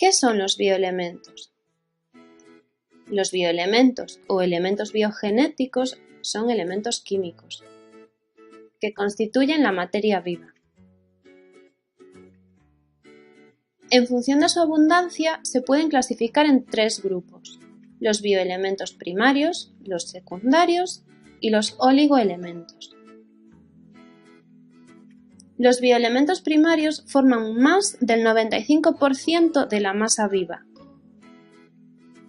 ¿Qué son los bioelementos? Los bioelementos o elementos biogenéticos son elementos químicos que constituyen la materia viva. En función de su abundancia, se pueden clasificar en tres grupos: los bioelementos primarios, los secundarios y los oligoelementos. Los bioelementos primarios forman más del 95% de la masa viva.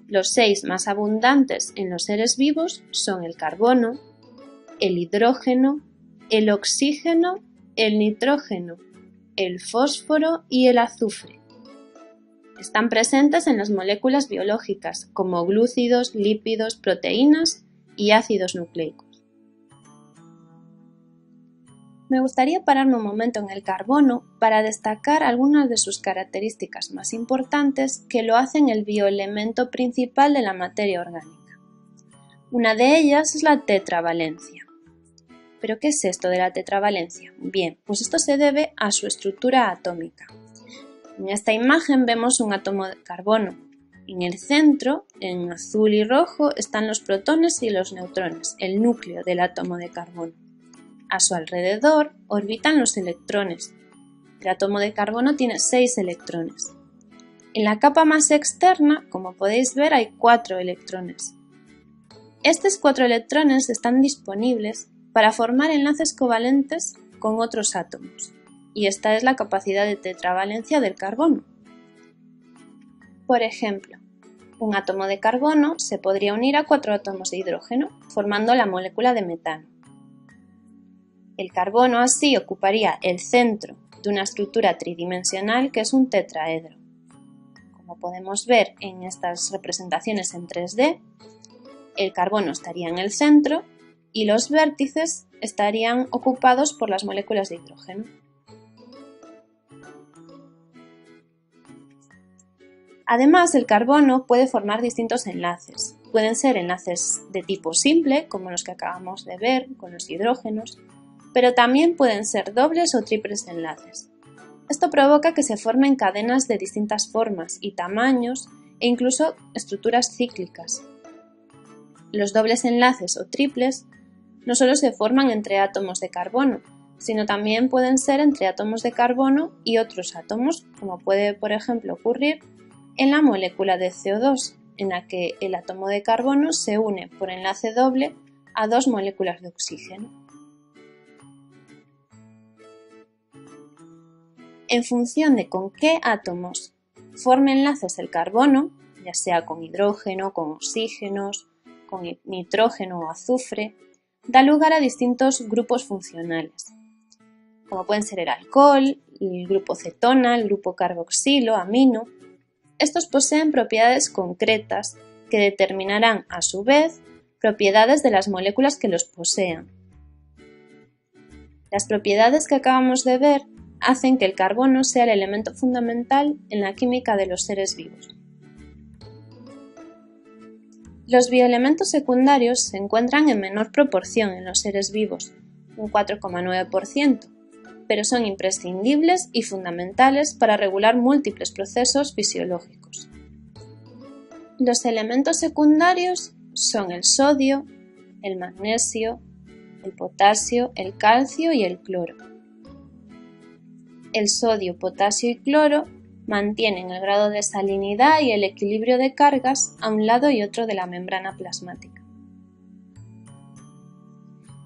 Los 6 más abundantes en los seres vivos son el carbono, el hidrógeno, el oxígeno, el nitrógeno, el fósforo y el azufre. Están presentes en las moléculas biológicas como glúcidos, lípidos, proteínas y ácidos nucleicos. Me gustaría pararme un momento en el carbono para destacar algunas de sus características más importantes que lo hacen el bioelemento principal de la materia orgánica. Una de ellas es la tetravalencia. ¿Pero qué es esto de la tetravalencia? Bien, pues esto se debe a su estructura atómica. En esta imagen vemos un átomo de carbono. En el centro, en azul y rojo, están los protones y los neutrones, el núcleo del átomo de carbono. A su alrededor orbitan los electrones. El átomo de carbono tiene 6 electrones. En la capa más externa, como podéis ver, hay 4 electrones. Estos 4 electrones están disponibles para formar enlaces covalentes con otros átomos, y esta es la capacidad de tetravalencia del carbono. Por ejemplo, un átomo de carbono se podría unir a 4 átomos de hidrógeno, formando la molécula de metano. El carbono así ocuparía el centro de una estructura tridimensional que es un tetraedro. Como podemos ver en estas representaciones en 3D, el carbono estaría en el centro y los vértices estarían ocupados por las moléculas de hidrógeno. Además, el carbono puede formar distintos enlaces. Pueden ser enlaces de tipo simple, como los que acabamos de ver con los hidrógenos, pero también pueden ser dobles o triples enlaces. Esto provoca que se formen cadenas de distintas formas y tamaños e incluso estructuras cíclicas. Los dobles enlaces o triples no solo se forman entre átomos de carbono, sino también pueden ser entre átomos de carbono y otros átomos, como puede, por ejemplo, ocurrir en la molécula de CO2, en la que el átomo de carbono se une por enlace doble a 2 moléculas de oxígeno. En función de con qué átomos forme enlaces el carbono, ya sea con hidrógeno, con oxígenos, con nitrógeno o azufre, da lugar a distintos grupos funcionales, como pueden ser el alcohol, el grupo cetona, el grupo carboxilo, amino. Estos poseen propiedades concretas que determinarán, a su vez, propiedades de las moléculas que los posean. Las propiedades que acabamos de ver hacen que el carbono sea el elemento fundamental en la química de los seres vivos. Los bioelementos secundarios se encuentran en menor proporción en los seres vivos, un 4,9%, pero son imprescindibles y fundamentales para regular múltiples procesos fisiológicos. Los elementos secundarios son el sodio, el magnesio, el potasio, el calcio y el cloro. El sodio, potasio y cloro mantienen el grado de salinidad y el equilibrio de cargas a un lado y otro de la membrana plasmática.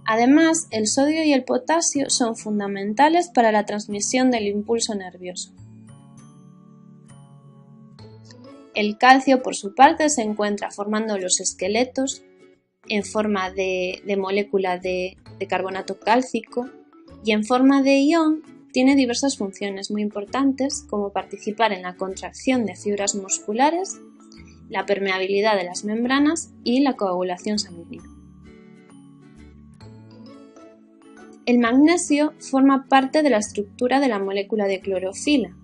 Además, el sodio y el potasio son fundamentales para la transmisión del impulso nervioso. El calcio, por su parte, se encuentra formando los esqueletos en forma de molécula de carbonato cálcico y en forma de ion. Tiene diversas funciones muy importantes, como participar en la contracción de fibras musculares, la permeabilidad de las membranas y la coagulación sanguínea. El magnesio forma parte de la estructura de la molécula de clorofila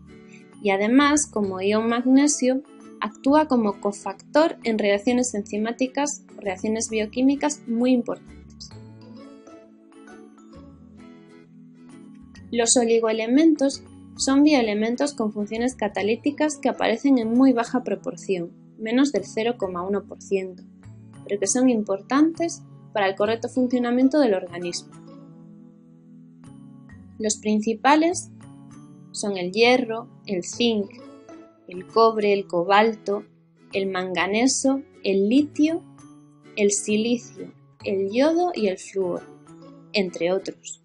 y además, como ion magnesio, actúa como cofactor en reacciones enzimáticas o reacciones bioquímicas muy importantes. Los oligoelementos son bioelementos con funciones catalíticas que aparecen en muy baja proporción, menos del 0,1%, pero que son importantes para el correcto funcionamiento del organismo. Los principales son el hierro, el zinc, el cobre, el cobalto, el manganeso, el litio, el silicio, el yodo y el flúor, entre otros.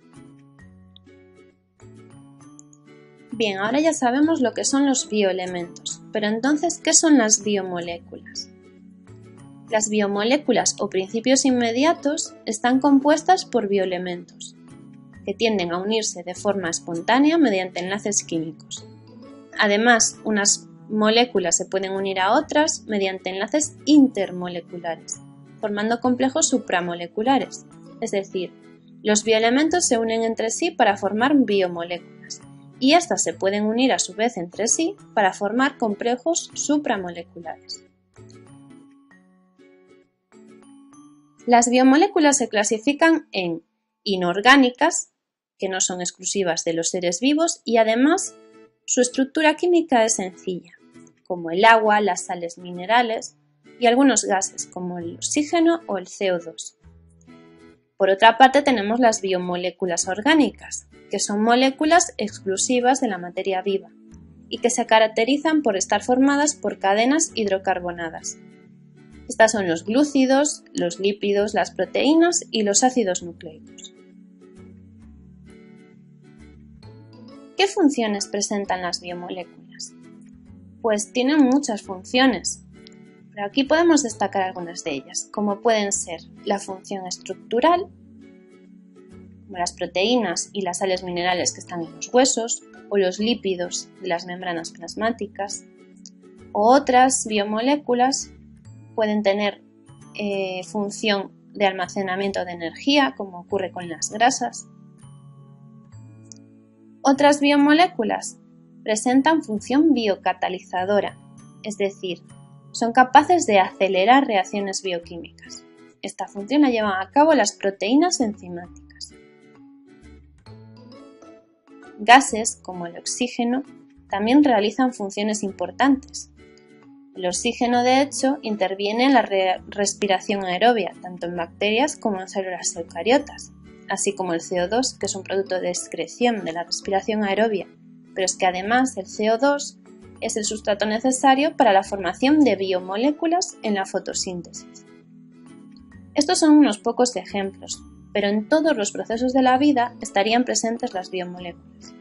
Bien, ahora ya sabemos lo que son los bioelementos, pero entonces, ¿qué son las biomoléculas? Las biomoléculas o principios inmediatos están compuestas por bioelementos, que tienden a unirse de forma espontánea mediante enlaces químicos. Además, unas moléculas se pueden unir a otras mediante enlaces intermoleculares, formando complejos supramoleculares, es decir, los bioelementos se unen entre sí para formar biomoléculas, y éstas se pueden unir a su vez entre sí para formar complejos supramoleculares. Las biomoléculas se clasifican en inorgánicas, que no son exclusivas de los seres vivos, y además su estructura química es sencilla, como el agua, las sales minerales y algunos gases como el oxígeno o el CO2. Por otra parte tenemos las biomoléculas orgánicas, que son moléculas exclusivas de la materia viva y que se caracterizan por estar formadas por cadenas hidrocarbonadas. Estas son los glúcidos, los lípidos, las proteínas y los ácidos nucleicos. ¿Qué funciones presentan las biomoléculas? Pues tienen muchas funciones, pero aquí podemos destacar algunas de ellas, como pueden ser la función estructural, como las proteínas y las sales minerales que están en los huesos, o los lípidos de las membranas plasmáticas, o otras biomoléculas pueden tener función de almacenamiento de energía, como ocurre con las grasas. Otras biomoléculas presentan función biocatalizadora, es decir, son capaces de acelerar reacciones bioquímicas. Esta función la llevan a cabo las proteínas enzimáticas. Gases, como el oxígeno, también realizan funciones importantes. El oxígeno, de hecho, interviene en la respiración aerobia, tanto en bacterias como en células eucariotas, así como el CO2, que es un producto de excreción de la respiración aerobia, pero es que además el CO2 es el sustrato necesario para la formación de biomoléculas en la fotosíntesis. Estos son unos pocos ejemplos, pero en todos los procesos de la vida estarían presentes las biomoléculas.